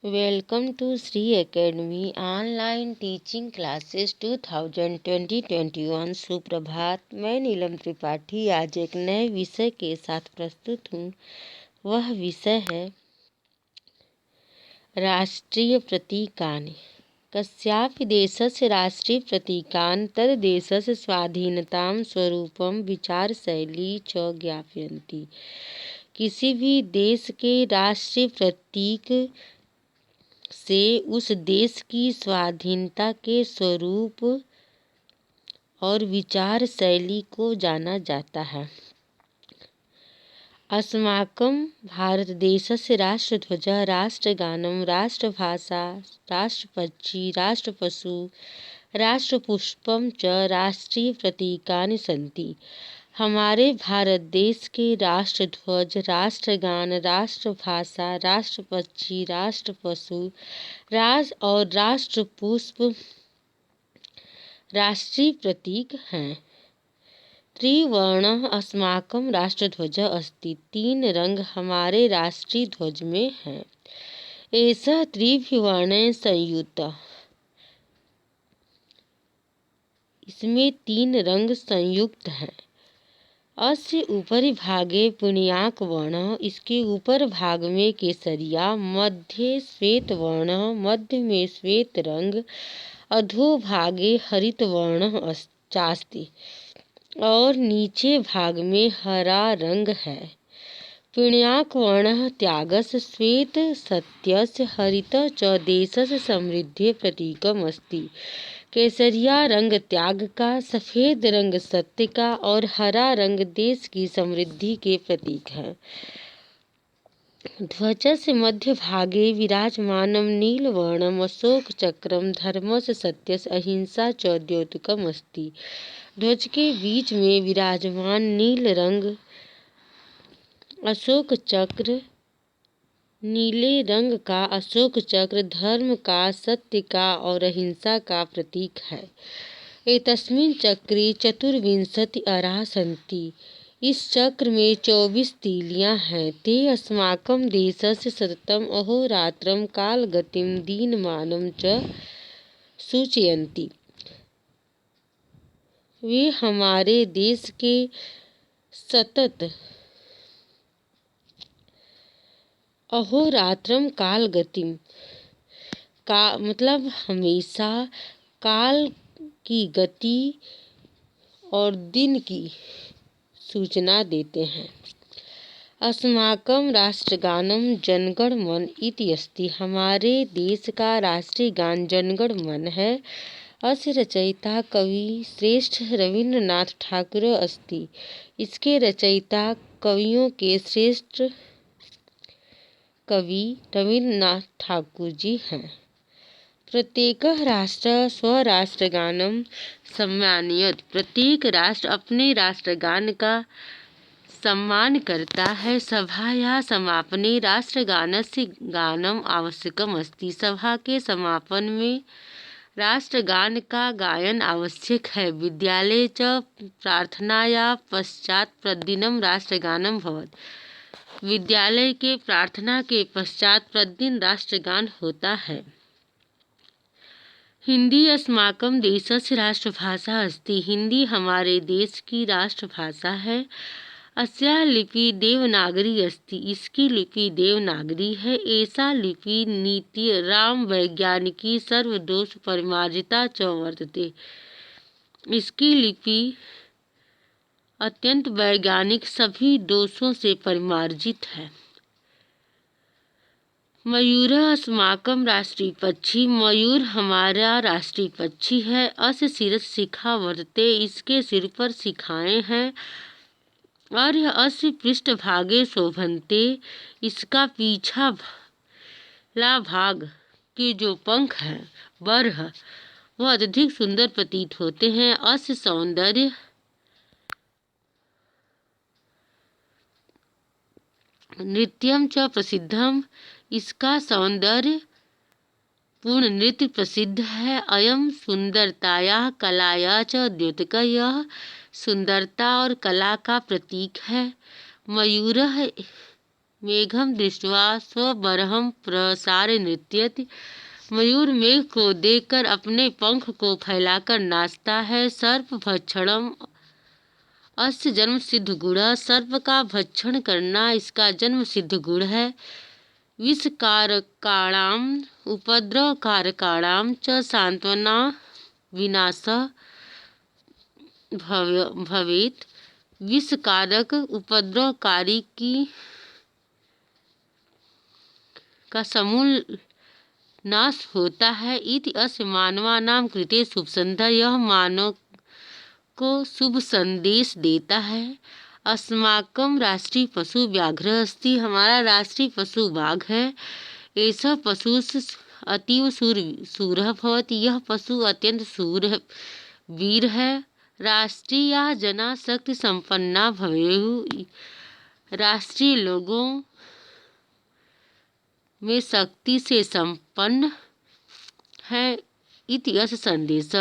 Welcome to Shri academy online teaching classes 2020-21। सुप्रभात। मैं नीलम त्रिपाठी आज एक नए विषय के साथ प्रस्तुत हूँ। वह विषय है राष्ट्रीय प्रतीकानि। कस्यापि देशस्य राष्ट्रीय प्रतीकानि तद्देशस्य स्वाधीनतां स्वरूपं विचारशैली च ज्ञापयन्ति। किसी भी देश के राष्ट्रीय प्रतीक से उस देश की स्वाधीनता के स्वरूप और विचार शैली को जाना जाता है। अस्माकं भारतदेशस्य राष्ट्रध्वजः, राष्ट्रगानं, राष्ट्रभाषा, राष्ट्रपक्षी, राष्ट्रपशु, राष्ट्रपुष्पं च राष्ट्रीय प्रतीकानि सन्ति। हमारे भारत देश के राष्ट्रध्वज, राष्ट्रगान, राष्ट्रभाषा, राष्ट्रपक्षी, राष्ट्रपशु और राष्ट्रपुष्प राष्ट्रीय प्रतीक हैं। त्रिवर्णः अस्माकं राष्ट्रध्वजः अस्ति। 3 रंग हमारे राष्ट्रीय ध्वज में हैं। एषः त्रिभिः वर्णैः संयुक्तः। इसमें 3 रंग संयुक्त हैं। अस्य उपरि भागे पुण्यक वर्णः, इसके ऊपर भाग में केसरिया, मध्ये श्वेत वर्णः, मध्य में श्वेत रंग, अधोभागे हरित वर्णः चास्ति और नीचे भाग में हरा रंग है। पुण्यक वर्णः त्यागस्य, श्वेत सत्यस्य, हरितः च देशस्य समृद्धेः प्रतीकम् अस्ति। केसरिया रंग त्याग का, सफेद रंग सत्य का और हरा रंग देश की समृद्धि के प्रतीक है। ध्वजस्य मध्य भागे विराजमानं नीलवर्णम् अशोक चक्रम धर्मस्य सत्यस्य अहिंसा च द्योतकम् अस्ति। ध्वज के बीच में विराजमान नील रंग अशोक चक्र, नीले रंग का अशोक चक्र धर्म का, सत्य का और अहिंसा का प्रतीक है। एतस्मिन् चक्रे चतुर्विंशति अराः सन्ति। इस चक्र में 24 तीलियां हैं। ते अस्माकं देशस्य सततं अहोरात्रं कालगतिं दिनमानं च सूचयन्ति। वे हमारे देश के सतत अहोरात्रम काल गतिम का मतलब हमेशा काल की गति और दिन की सूचना देते हैं। अस्माकं राष्ट्रगानं जनगण मन इति अस्ति। हमारे देश का राष्ट्रीय गान जनगण मन है। अस्य रचयिता कवि श्रेष्ठ रविन्द्रनाथ ठाकुर अस्ति। इसके रचयिता कवियों के श्रेष्ठ कवि रविन्द्रनाथ ठाकुर जी हैं। प्रत्येकः राष्ट्रः स्वराष्ट्रगानं सम्मानयेत्। प्रत्येक राष्ट्र अपने राष्ट्रगान का सम्मान करता है। सभायाः समापने राष्ट्रगानस्य गानम् आवश्यकम् अस्ति। सभा के समापन में राष्ट्रगान का गायन आवश्यक है। विद्यालये च प्रार्थनायाः पश्चात् प्रतिदिनं राष्ट्रगानं भवति। विद्यालय के प्रार्थना के पश्चात प्रतिदिन राष्ट्रगान होता है। हिंदी अस्माकं देशस्य राष्ट्रभाषा अस्ति। हिंदी हमारे देश की राष्ट्रभाषा है। अस्याः लिपि देवनागरी अस्ति। इसकी लिपि देवनागरी है। एषा लिपि नीति राम वैज्ञानिकी सर्वदोष परिमार्जिता च वर्तते। इसकी लिपि अत्यंत वैज्ञानिक सभी दोषों से परिमार्जित है। मयूरः अस्माकं राष्ट्रीय पक्षी। मयूर हमारा राष्ट्रीय पक्षी है। अस्य शिरसि शिखा वर्तते। इसके सिर पर शिखाएं हैं। और अस्य पृष्ठभागे शोभन्ते। इसका पिछला भाग के जो पंख हैं बरह वह अत्यधिक सुंदर प्रतीत होते हैं। अस्य सौंदर्य नृत्यम च प्रसिद्धम। इसका सौंदर्य पूर्ण नृत्य प्रसिद्ध है। अयम सुंदरतायाः कलायाः च द्योतकः। यह सुंदरता और कला का प्रतीक है। मयूरः मेघम दृष्ट्वा स्वबरहं प्रसार्य नृत्यति। मयूर मेघ को देखकर अपने पंख को फैलाकर नाचता है। सर्प भक्षणम अस्य जन्म सिद्ध गुण। सर्प का भक्षण करना इसका जन्म सिद्ध गुण है। विष कारकाणाम उपद्रव कारकाणाम च सांत्वना विनाशः भवेत। विष कारक उपद्रवकारी का समूल नाश होता है। इति अस्य मानवानां कृते शुभ संध्या। यह मानव को शुभ संदेश देता है। अस्माकं राष्ट्रीय पशु व्याघ्र अस्ति। हमारा राष्ट्रीय पशु बाघ है। ऐसा पशु अतीव शूरः भवति। यह पशु अत्यंत शूर वीर है। राष्ट्रीय जना शक्ति संपन्ना भवेयुः। राष्ट्रीय लोगों में शक्ति से संपन्न है। इति अस्य संदेश।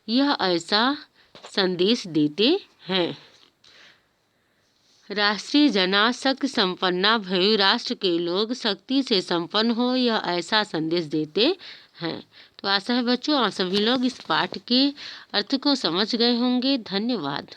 यह ऐसा संदेश देते हैं। राष्ट्रीय जना शक्ति संपन्ना भवेयुः। राष्ट्र के लोग शक्ति से संपन्न हो, यह ऐसा संदेश देते हैं। तो आशा है बच्चों आप सभी लोग इस पाठ के अर्थ को समझ गए होंगे। धन्यवाद।